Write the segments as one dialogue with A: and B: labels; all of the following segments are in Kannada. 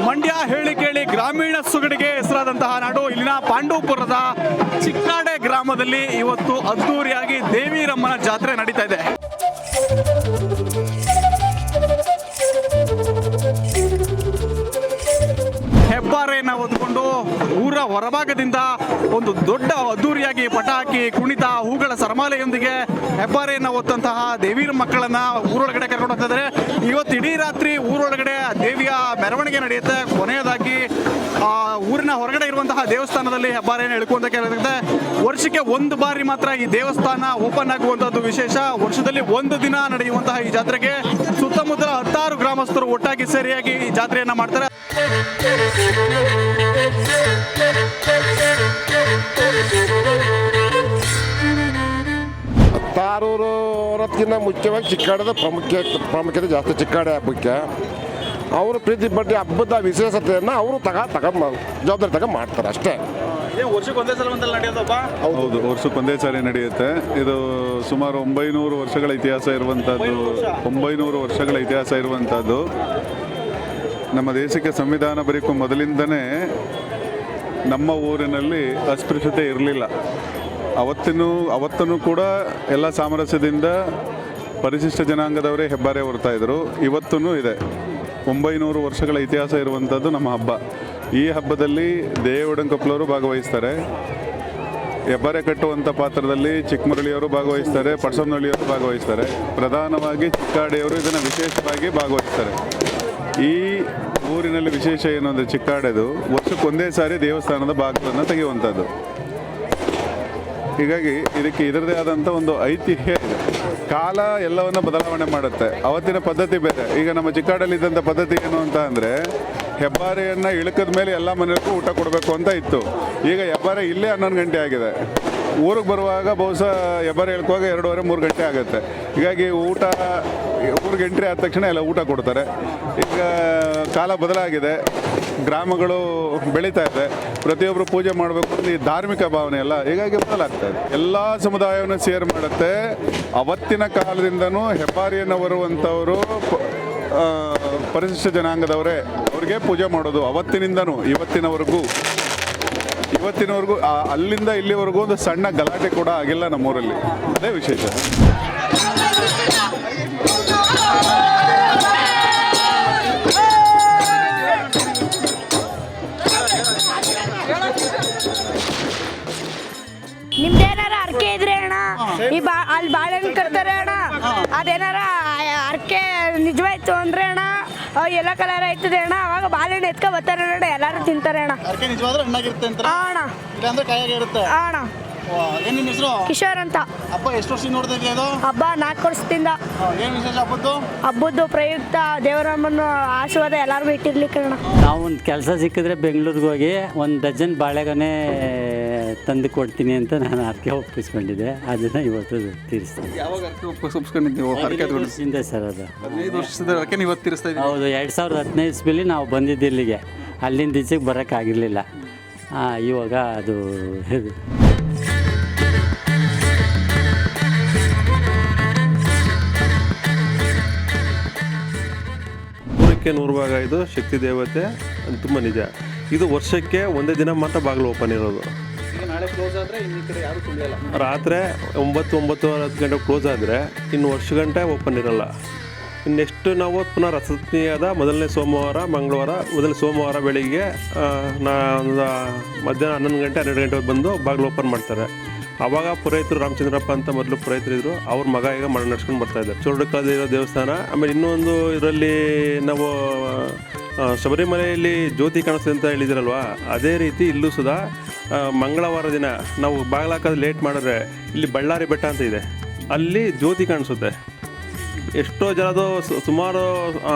A: ಮಂಡ್ಯ ಹೇಳಿ ಕೇಳಿ ಗ್ರಾಮೀಣ ಸೊಗಡಿಗೆ ಹೆಸರಾದಂತಹ ನಾಡು. ಇಲ್ಲಿನ ಪಾಂಡವಪುರದ ಚಿಕ್ಕಾಡೆ ಗ್ರಾಮದಲ್ಲಿ ಇವತ್ತು ಅದ್ದೂರಿಯಾಗಿ ದೇವಿರಮ್ಮನ ಜಾತ್ರೆ ನಡೀತಾ ಇದೆ. ಹೆಬ್ಬಾರೆಯನ್ನು ಹೊತ್ಕೊಂಡು ಊರ ಹೊರಭಾಗದಿಂದ ಒಂದು ದೊಡ್ಡ ಅದ್ದೂರಿಯಾಗಿ ಪಟಾಕಿ, ಕುಣಿತ, ಹೂಗಳ ಸರಮಾಲೆಯೊಂದಿಗೆ ಹೆಬ್ಬಾರೆಯನ್ನು ಹೊತ್ತಂತಹ ದೇವಿರ ಮಕ್ಕಳನ್ನ ಊರೊಳಗಡೆ ಕರ್ಕೊಂಡು ಹೋಗ್ತಿದ್ದಾರೆ. ಇವತ್ತು ಇಡೀ ರಾತ್ರಿ ಊರೊಳಗಡೆ ದೇವಿಯ ಮೆರವಣಿಗೆ ನಡೆಯುತ್ತೆ. ಕೊನೆಯದಾಗಿ ಊರಿನ ಹೊರಗಡೆ ಇರುವಂತಹ ದೇವಸ್ಥಾನದಲ್ಲಿ ಹೆಬ್ಬಾರೆಯನ್ನು ಎಳ್ಕೊಂತ ಕೇಳಿರುತ್ತೆ. ವರ್ಷಕ್ಕೆ ಒಂದು ಬಾರಿ ಮಾತ್ರ ಈ ದೇವಸ್ಥಾನ ಓಪನ್ ಆಗುವಂತದ್ದು ವಿಶೇಷ. ವರ್ಷದಲ್ಲಿ ಒಂದು ದಿನ ನಡೆಯುವಂತಹ ಈ ಜಾತ್ರೆಗೆ ಸುತ್ತಮುತ್ತಲ 16 ಗ್ರಾಮಸ್ಥರು ಒಟ್ಟಾಗಿ ಸೇರಿಯಾಗಿ ಈ ಜಾತ್ರೆಯನ್ನ ಮಾಡ್ತಾರೆ.
B: ತಾರೂರು ಹೊರತ್ತಿನ ಮುಖ್ಯವಾಗಿ ಚಿಕ್ಕಾಡದ ಪ್ರಾಮುಖ್ಯತೆ ಜಾಸ್ತಿ. ಚಿಕ್ಕಾಡೆ ಹಬ್ಬಕ್ಕೆ ಅವರು ಪ್ರೀತಿ ಪಟ್ಟಿ ಹಬ್ಬದ ವಿಶೇಷತೆಯನ್ನು ಅವರು ಜವಾಬ್ದಾರಿ ತಗೊಂಡು ಮಾಡ್ತಾರೆ ಅಷ್ಟೇ.
A: ವರ್ಷಕ್ಕೊಂದೇ ಸಲ ನಡೆಯೋದಪ್ಪ?
C: ಹೌದು, ವರ್ಷಕ್ಕೊಂದೇ ಸಾರಿ ನಡೆಯುತ್ತೆ. ಇದು ಸುಮಾರು 900 ವರ್ಷಗಳ ಇತಿಹಾಸ ಇರುವಂಥದ್ದು. 900 ವರ್ಷಗಳ ಇತಿಹಾಸ ಇರುವಂಥದ್ದು. ನಮ್ಮ ದೇಶಕ್ಕೆ ಸಂವಿಧಾನ ಬರೀಕು ಮೊದಲಿಂದನೇ ನಮ್ಮ ಊರಿನಲ್ಲಿ ಅಸ್ಪೃಶ್ಯತೆ ಇರಲಿಲ್ಲ. ಅವತ್ತೂ ಕೂಡ ಎಲ್ಲ ಸಾಮರಸ್ಯದಿಂದ ಪರಿಶಿಷ್ಟ ಜನಾಂಗದವರೇ ಹೆಬ್ಬಾರೆ ಹೊರ್ತಾ ಇದ್ರು. ಇವತ್ತೂ ಇದೆ. 900 ವರ್ಷಗಳ ಇತಿಹಾಸ ಇರುವಂಥದ್ದು ನಮ್ಮ ಹಬ್ಬ. ಈ ಹಬ್ಬದಲ್ಲಿ ದೇವಡಂಕೊಪ್ಪಲವರು ಭಾಗವಹಿಸ್ತಾರೆ. ಹೆಬ್ಬಾರೆ ಕಟ್ಟುವಂಥ ಪಾತ್ರದಲ್ಲಿ ಚಿಕ್ಕಮರಳಿಯವರು ಭಾಗವಹಿಸ್ತಾರೆ, ಪಡ್ಸಮ್ನಳ್ಳಿಯವರು ಭಾಗವಹಿಸ್ತಾರೆ. ಪ್ರಧಾನವಾಗಿ ಚಿಕ್ಕಾಡೆಯವರು ಇದನ್ನು ವಿಶೇಷವಾಗಿ ಭಾಗವಹಿಸ್ತಾರೆ. ಈ ಊರಿನಲ್ಲಿ ವಿಶೇಷ ಏನು ಅಂದರೆ ಚಿಕ್ಕಾಡೆದು ವರ್ಷಕ್ಕೊಂದೇ ಸಾರಿ ದೇವಸ್ಥಾನದ ಬಾಗಿಲನ್ನು ತೆಗೆಯುವಂಥದ್ದು. ಹೀಗಾಗಿ ಇದಕ್ಕೆ ಇದರದೇ ಆದಂಥ ಒಂದು ಐತಿಹ್ಯ ಇದೆ. ಕಾಲ ಎಲ್ಲವನ್ನು ಬದಲಾವಣೆ ಮಾಡುತ್ತೆ. ಅವತ್ತಿನ ಪದ್ಧತಿ ಬೇರೆ. ಈಗ ನಮ್ಮ ಚಿಕ್ಕಾಡಲ್ಲಿದ್ದಂಥ ಪದ್ಧತಿ ಏನು ಅಂತ ಅಂದರೆ ಹೆಬ್ಬಾರೆಯನ್ನು ಇಳಕದ ಮೇಲೆ ಎಲ್ಲ ಮನೆಗೂ ಊಟ ಕೊಡಬೇಕು ಅಂತ ಇತ್ತು. ಈಗ ಹೆಬ್ಬಾರೆ ಇಲ್ಲೇ 11 ಗಂಟೆ ಆಗಿದೆ. ಊರಿಗೆ ಬರುವಾಗ ಬಹುಶಃ ಹೆಬ್ಬಾರೆ ಇಳ್ಕುವಾಗ 2:30-3 ಗಂಟೆ ಆಗುತ್ತೆ. ಹೀಗಾಗಿ ಊರಿಗೆ ಎಂಟ್ರಿ ಆದ ತಕ್ಷಣ ಎಲ್ಲ ಊಟ ಕೊಡ್ತಾರೆ. ಈಗ ಕಾಲ ಬದಲಾಗಿದೆ, ಗ್ರಾಮಗಳು ಬೆಳೀತಾ ಇದೆ, ಪ್ರತಿಯೊಬ್ಬರು ಪೂಜೆ ಮಾಡಬೇಕು ಅಂತ ಈ ಧಾರ್ಮಿಕ ಭಾವನೆ ಎಲ್ಲ ಹೀಗಾಗಿ ಬದಲಾಗ್ತಾ ಇದೆ. ಎಲ್ಲ ಸಮುದಾಯವನ್ನು ಸೇರ್ ಮಾಡುತ್ತೆ. ಅವತ್ತಿನ ಕಾಲದಿಂದನೂ ಹೆಬ್ಬಾರಿಯನ್ನು ಬರುವಂಥವರು ಪರಿಶಿಷ್ಟ ಜನಾಂಗದವರೇ, ಅವ್ರಿಗೆ ಪೂಜೆ ಮಾಡೋದು ಅವತ್ತಿನಿಂದನೂ ಇವತ್ತಿನವರೆಗೂ. ಅಲ್ಲಿಂದ ಇಲ್ಲಿವರೆಗೂ ಒಂದು ಸಣ್ಣ ಗಲಾಟೆ ಕೂಡ ಆಗಿಲ್ಲ ನಮ್ಮೂರಲ್ಲಿ. ಅದೇ ವಿಶೇಷ.
D: ನಿಮ್ದೇನಾರ ಅರ್ಕೆ ಇದ್ರೆ ಅಣ್ಣ ಅಲ್ಲಿ ಬಾಳೆಹಣ್ಣು ಕಟ್ತಾರೆ ಅಣ್ಣ. ಅದೇನಾರ ಅರ್ಕೆ ನಿಜವಾಯ್ತು ಅಂದ್ರೆ ಅಣ್ಣ ಎಲ್ಲ ಕಲರ್ ಆಯ್ತದೆ ಅಣ್ಣ. ಅವಾಗ ಬಾಳೆಹಣ್ಣು ಎತ್ಕೊ ಬರ್ತಾರೆ ಅಣ್ಣ, ಎಲ್ಲಾರು ತಿಂತಾರೆ ಅಣ್ಣ. ಅಣ್ಣ ಅಣ್ಣ ಕಿಶೋರ್ ಅಂತ.
A: ಹಬ್ಬ ಎಷ್ಟು ವರ್ಷ ನೋಡ್ತಾ ಇದೆಯಾ ಇದು?
D: ಹಬ್ಬ 4 ವರ್ಷದಿಂದ.
A: ಏನು ವಿಶೇಷ
D: ಹಬ್ಬದ್ದು ಪ್ರಯುಕ್ತ ದೇವರಮ್ಮನ ಆಶೀರ್ವಾದ ಎಲ್ಲರಿಗೂ ಇಟ್ಟಿರ್ಲಿಕ್ಕೆ ಅಣ್ಣ.
E: ನಾವು ಒಂದು ಕೆಲಸ ಸಿಕ್ಕಿದ್ರೆ ಬೆಂಗಳೂರಿಗೆ ಹೋಗಿ 1 ಡಜನ್ ಬಾಳೆಗೊನೆ ತಂದು ಕೊಡ್ತೀನಿ ಅಂತ ನಾನು ಅರ್ಕೆ ಒಪ್ಪಿಸ್ಕೊಂಡಿದ್ದೆ. ಅದನ್ನು ಇವತ್ತು ತೀರಿಸ್ತೀನಿ.
A: ಯಾವಾಗ ಅರ್ಕೆ ಒಪ್ಪಿಸ್ಕೊಂಡಿದ್ದೀವಿ?
E: ವರ್ಷದಿಂದ ಸರ್ ಅದು
A: 15 ವರ್ಷದ ಅರ್ಕೆ ನೀವು ತೀರಿಸ್ತಾ ಇದ್ದೀವಿ?
E: ಹೌದು, 2015 ಇಸ್ವಿಲಿ ನಾವು ಬಂದಿದ್ದು ಇಲ್ಲಿಗೆ. ಅಲ್ಲಿಂದ ಈಚೆಗೆ ಬರೋಕ್ಕಾಗಿರಲಿಲ್ಲ. ಇವಾಗ ಅದು
F: ಊರಕ್ಕೆ 100 ಭಾಗ ಇದು ಶಕ್ತಿ ದೇವತೆ ತುಂಬ ನಿಜ. ಇದು ವರ್ಷಕ್ಕೆ ಒಂದೇ ದಿನ ಮಾತ್ರ ಬಾಗಿಲು ಓಪನ್ ಇರೋದು. ರಾತ್ರಿ 9-9:30 ಗಂಟೆ ಕ್ಲೋಸ್ ಆದರೆ ಇನ್ನು ವರ್ಷ ಗಂಟೆ ಓಪನ್ ಇರಲ್ಲ. ನೆಕ್ಸ್ಟ್ ನಾವು ಪುನಃ ರಸಪ್ನಿಯಾದ ಮೊದಲನೇ ಸೋಮವಾರ ಬೆಳಿಗ್ಗೆ ಮಧ್ಯಾಹ್ನ 11 ಗಂಟೆ 12 ಗಂಟೆಗೆ ಬಂದು ಬಾಗಿಲು ಓಪನ್ ಮಾಡ್ತಾರೆ. ಆವಾಗ ಪುರೋಹಿತರು ರಾಮಚಂದ್ರಪ್ಪ ಅಂತ ಮೊದಲು ಪುರೋಹಿತರು ಇದ್ದರು. ಅವ್ರ ಮಗ ಈಗ ನಡ್ಸ್ಕೊಂಡು ಬರ್ತಾಯಿದ್ದಾರೆ. ಚೋರಡಕ್ಕಾದ ಇರೋ ದೇವಸ್ಥಾನ. ಆಮೇಲೆ ಇನ್ನೊಂದು ಇದರಲ್ಲಿ ನಾವು ಶಬರಿಮಲೆಯಲ್ಲಿ ಜ್ಯೋತಿ ಕಾಣಿಸ್ತದೆ ಅಂತ ಹೇಳಿದಿರಲ್ವ, ಅದೇ ರೀತಿ ಇಲ್ಲೂ ಸುಧಾ ಮಂಗಳವಾರ ದಿನ ನಾವು ಬಾಗಿಲಾಕೋದು ಲೇಟ್ ಮಾಡಿದ್ರೆ ಇಲ್ಲಿ ಬಳ್ಳಾರಿ ಬೆಟ್ಟ ಅಂತ ಇದೆ, ಅಲ್ಲಿ ಜ್ಯೋತಿ ಕಾಣಿಸುತ್ತೆ. ಎಷ್ಟೋ ಜನದು ಸುಮಾರು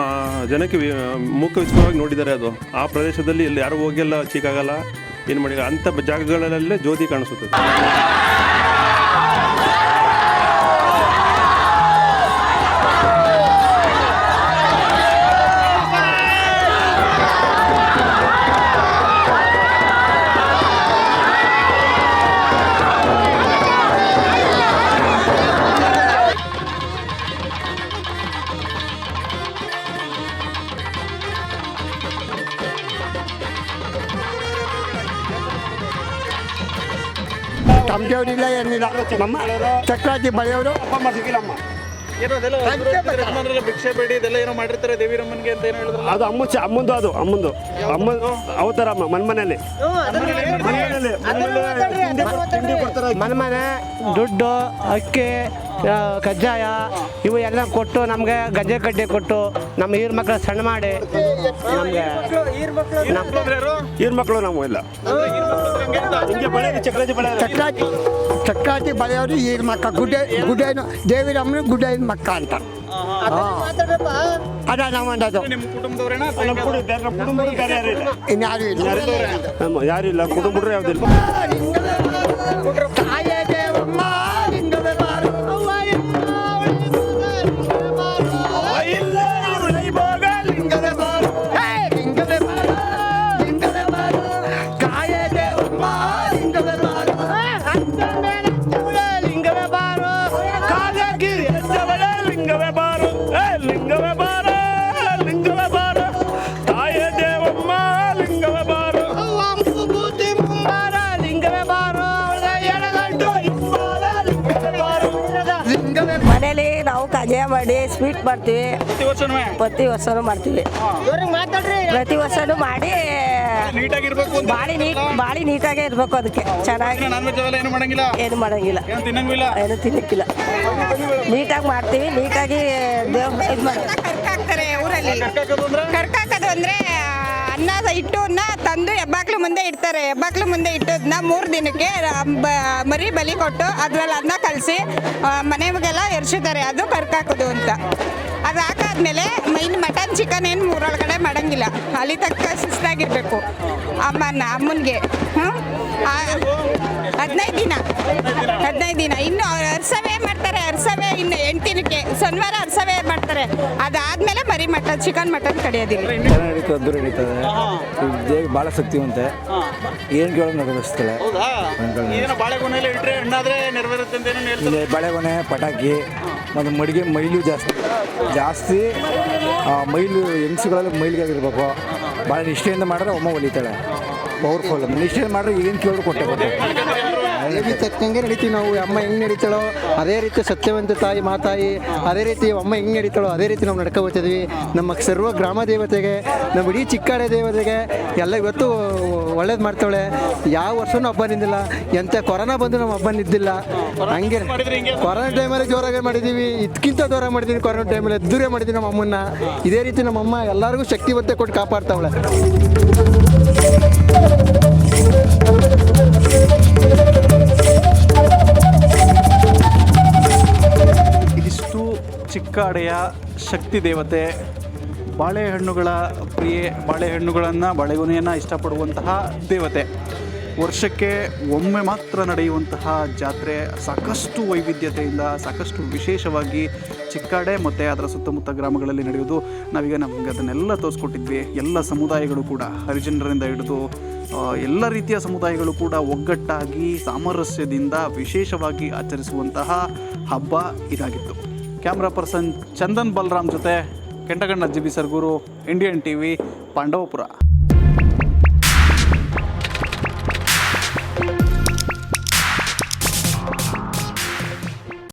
F: ಜನಕ್ಕೆ ಮೂಕ ವಿಸ್ಮಯವಾಗಿ ನೋಡಿದ್ದಾರೆ. ಅದು ಆ ಪ್ರದೇಶದಲ್ಲಿ ಇಲ್ಲಿ ಯಾರು ಹೋಗಿಲ್ಲ, ಚಿಕ್ಕಾಗಲ್ಲ, ಏನು ಮಾಡಿ ಅಂಥ ಜಾಗಗಳಲ್ಲೇ ಜ್ಯೋತಿ ಕಾಣಿಸುತ್ತದೆ.
G: ತಮ್ಮದೇವ್ರಿಲ್ಲ ಏನಿಲ್ಲ ನಮ್ಮ ಚಕ್ರಾತಿ ಬಳೆಯವರು
A: ಏನೋ ಅದೆಲ್ಲ ಯಜಮಾನರೆಲ್ಲ ಭಿಕ್ಷೆ ಬೇಡಿ ಇದೆಲ್ಲ ಏನೋ ಮಾಡಿರ್ತಾರೆ ದೇವಿರಮ್ಮನಿಗೆ ಅಂತ ಏನೋ ಹೇಳಿದ್ರಲ್ಲ.
H: ಅದು ಅಮ್ಮಂದು ಅಮ್ಮ ಅವತಾರ ಮನ್ಮನೇಲಿ
G: ಮನೆ ದುಡ್ಡು ಅಕ್ಕಿ ಕಜ್ಜಾಯ ಇವು ಎಲ್ಲ ಕೊಟ್ಟು ನಮಗೆ ಗಂಜೆ ಕಡ್ಡೆ ಕೊಟ್ಟು ನಮ್ಮ ಈರ್ ಮಕ್ಕಳು ಸಣ್ಣ ಮಾಡಿ ನಮಗೆ
H: ಈರ್ ಮಕ್ಕಳು ನಾವು ಇಲ್ಲ
G: ಚಕ್ರಾತಿ ಬಳೆಯವರು ಈರ್ ಮಕ್ಕ ಗುಡ್ಡ ದೇವಿರಮ್ಮನ ಗುಡ್ಡ ಮಕ್ಕ ಅಂತ ಅದ ನಾವು ಅಂದದು
A: ನಿಮ್ಮ ಕುಟುಂಬದವರೇನಾ
G: ಇನ್ಯಾರು ಇಲ್ಲ
H: ಯಾರು ಇಲ್ಲ ಕುಟುಂಬ ಯಾವ್ದಿಲ್ಲ
G: ತಾಯೇ ದೇವಮ್ಮ ಲಿಂಗವೇ ಬಾರು ಲಿಂಗವೇ ಬಾರು ಲಿಂಗವೇ ಬಾರು ಲಿಂಗವೇ ಬಾರು ಕಾಯೇ ದೇವಮ್ಮ ಲಿಂಗವೇ ಬಾರು ಲಿಂಗವೇ ಬಾರು ಕಾಲಗಿರಿ
H: ಲಿಂಗವೇ ಬಾರು ಲಿಂಗವೇ ಬಾರು ಲಿಂಗವೇ ಬಾರು ತಾಯೇ ದೇವಮ್ಮ ಲಿಂಗವೇ ಬಾರು
G: ಬೂತಿ ಮುಂಬಾರ ಲಿಂಗವೇ ಬಾರು ಎಡಗಂಟು ಇಬ್ಬಾರ ಲಿಂಗವೇ ಬಾರು ಲಿಂಗವೇ
D: ಮನೇಲಿ ನಾವು ಕಜ್ಜಾಯ ಮಾಡಿ ಸ್ವೀಟ್ ಮಾಡ್ತೀವಿ,
A: ಪ್ರತಿ ವರ್ಷನೂ
D: ಪ್ರತಿ ವರ್ಷನೂ ಮಾಡ್ತೀವಿ, ಪ್ರತಿ ವರ್ಷನೂ ಮಾಡಿ
A: ನೀಟಾಗಿರ್ಬೇಕು ಅಂತ.
D: ಬಾಳಿ ನೀಟಾಗೇ ಇರಬೇಕು. ಅದಕ್ಕೆ ಚೆನ್ನಾಗಿ
A: ನಾನ್ ವೆಜ್ ಅವೆಲ್ಲ ಏನು ಮಾಡಂಗಿಲ್ಲ,
D: ಏನು ಮಾಡಂಗಿಲ್ಲ,
A: ಏನು ತಿನ್ನಂಗಿಲ್ಲ.
D: ಏನು ತಿನ್ನಕ್ಕಿಲ್ಲ. ನೀಟಾಗಿ ಮಾಡ್ತೀವಿ, ನೀಟಾಗಿ ದೇವ್ರ ಇದು ಮಾಡ್ತೀವಿ.
I: ಕರ್ಕಾಕ್ತಾರೆ ಊರಲ್ಲಿ.
A: ಕರ್ಕಾಕೋದು ಅಂದ್ರೆ
I: ಕರ್ಕಾಕೋದು ಅಂದ್ರೆ ಅನ್ನ ಇಟ್ಟನ್ನ ತಂದು ಹೆಬ್ಬಾಕ್ಲು ಮುಂದೆ ಇಡ್ತಾರೆ. ಹೆಬ್ಬಾಕ್ಲು ಮುಂದೆ ಇಟ್ಟದನ್ನ 3 ದಿನಕ್ಕೆ ಮರಿ ಬಲಿ ಕೊಟ್ಟು ಅದ್ರಲ್ಲಿ ಅನ್ನ ಕಲಸಿ ಮನೆಗೆಲ್ಲ ಎರ್ಸಿದ್ದಾರೆ. ಅದು ಕರ್ಕಾಕೋದು ಅಂತ. ಅದು ಹಾಕಾದ್ಮೇಲೆ ಇನ್ನು ಮಟನ್ ಚಿಕನ್ ಏನು ಊರೊಳಗಡೆ ಮಾಡಂಗಿಲ್ಲ. ಅಲ್ಲಿ ತಕ್ಕ ಶಿಸ್ತಾಗಿರ್ಬೇಕು ಅಮ್ಮನಿಗೆ. 15 ದಿನ ಇನ್ನು ಅರ್ಸವೇ ಮಾಡ್ತಾರೆ. ಅರ್ಸವೇ ಇನ್ನು 8 ದಿನಕ್ಕೆ ಶನಿವಾರ ಅರ್ಸವೇ ಮಾಡ್ತಾರೆ. ಅದಾದ್ಮೇಲೆ ಮರಿ ಮಟನ್ ಚಿಕನ್ ಮಟನ್ ಕಡಿಯೋದಿಲ್ಲ.
J: ಚೆನ್ನಾಗಿ ನಡೀತದೆ, ಅದ್ದೂರಿ ನಡೀತದೆ. ದೇವಿ ಭಾಳ ಶಕ್ತಿವಂತೆ, ಏನು ಕೇಳೋದು ನೆರವೇರಿಸ್ತಾಳೆ.
A: ಹೌದಾ? ಏನೋ ಬಾಳೆಗೊನೆಲ್ಲ ಇಟ್ರೆ ಹಣ್ಣಾದ್ರೆ ನೆರವೇರುತ್ತೆ ಅಂತ ಏನೋ ಹೇಳ್ತಾರೆ.
J: ಇಲ್ಲಿ ಬಾಳೆಗೊನೆ, ಪಟಾಕಿ ಮತ್ತು ಮಡಿಗೆ ಮೈಲು ಜಾಸ್ತಿ ಮೈಲು ಹೆಂಗಸುಗಳಲ್ಲಿ ಮೈಲಿಗಾಗಿರ್ಬೇಕು. ಭಾಳ ನಿಷ್ಠೆಯಿಂದ ಮಾಡಿದ್ರೆ ಅಮ್ಮ ಒಲಿತಾಳೆ. ಪವರ್ಫುಲ್ ನಿಷ್ಠೆಯಿಂದ ಮಾಡಿದ್ರೆ ಏನು ಕೇಳಿದ್ರು ಕೊಟ್ಟೆ
G: ದೇವಿ ತಕ್ಕಂಗೆ ನಡೀತೀವಿ ನಾವು. ಅಮ್ಮ ಹೆಂಗೆ ನಡೀತಾಳೋ ಅದೇ ರೀತಿ ಸತ್ಯವಂತ ತಾಯಿ ಮಾತಾಯಿ ಅದೇ ರೀತಿ ಅಮ್ಮ ಹೆಂಗೆ ನಡೀತಾಳೋ ಅದೇ ರೀತಿ ನಾವು ನಡ್ಕೊಬೋತಿದ್ವಿ. ನಮ್ಮ ಸರ್ವ ಗ್ರಾಮ ದೇವತೆಗೆ, ನಮ್ಮ ಇಡೀ ಚಿಕ್ಕಾಡೆ ದೇವತೆಗೆ ಎಲ್ಲ ಇವತ್ತು ಒಳ್ಳೇದು ಮಾಡ್ತಾಳೆ. ಯಾವ ವರ್ಷವೂ ಹಬ್ಬ ನಿಂದಿಲ್ಲ. ಎಂಥ ಕೊರೋನಾ ಬಂದು ನಮ್ಮ ಹಬ್ಬ ನಿದ್ದಿಲ್ಲ. ಹಂಗೆ ಕೊರೋನಾ ಟೈಮಲ್ಲಿ ಜೋರಾಗಿ ಮಾಡಿದ್ದೀವಿ, ಇದಕ್ಕಿಂತ ಜೋರಾಗಿ ಮಾಡಿದ್ದೀವಿ. ಕೊರೋನಾ ಟೈಮಲ್ಲಿ ದೂರ ಮಾಡಿದ್ದೀವಿ ನಮ್ಮ ಅಮ್ಮನ್ನ. ಇದೇ ರೀತಿ ನಮ್ಮ ಅಮ್ಮ ಎಲ್ಲರಿಗೂ ಶಕ್ತಿವಂತೆ ಕೊಟ್ಟು ಕಾಪಾಡ್ತಾವಳೆ.
A: ಇದಿಷ್ಟು ಚಿಕ್ಕಾಡೆಯ ಶಕ್ತಿ ದೇವತೆ, ಬಾಳೆಹಣ್ಣುಗಳ ಪ್ರಿಯೆ, ಬಾಳೆಹಣ್ಣುಗಳನ್ನು ಬಾಳೆಗೊನೆಯನ್ನು ಇಷ್ಟಪಡುವಂತಹ ದೇವತೆ. ವರ್ಷಕ್ಕೆ ಒಮ್ಮೆ ಮಾತ್ರ ನಡೆಯುವಂತಹ ಜಾತ್ರೆ ಸಾಕಷ್ಟು ವೈವಿಧ್ಯತೆಯಿಂದ, ಸಾಕಷ್ಟು ವಿಶೇಷವಾಗಿ ಚಿಕ್ಕಾಡೆ ಮತ್ತು ಅದರ ಸುತ್ತಮುತ್ತ ಗ್ರಾಮಗಳಲ್ಲಿ ನಡೆಯೋದು. ನಾವೀಗ ನಮಗೆ ಅದನ್ನೆಲ್ಲ ತೋರಿಸ್ಕೊಟ್ಟಿದ್ವಿ. ಎಲ್ಲ ಸಮುದಾಯಗಳು ಕೂಡ, ಹರಿಜನರಿಂದ ಹಿಡಿದು ಎಲ್ಲ ರೀತಿಯ ಸಮುದಾಯಗಳು ಕೂಡ ಒಗ್ಗಟ್ಟಾಗಿ ಸಾಮರಸ್ಯದಿಂದ ವಿಶೇಷವಾಗಿ ಆಚರಿಸುವಂತಹ ಹಬ್ಬ ಇದಾಗಿತ್ತು. ಕ್ಯಾಮ್ರಾ ಪರ್ಸನ್ ಚಂದನ್ ಬಲರಾಮ್ ಜೊತೆ Kentaganna G B Sargur, Indian TV, Pandavapura.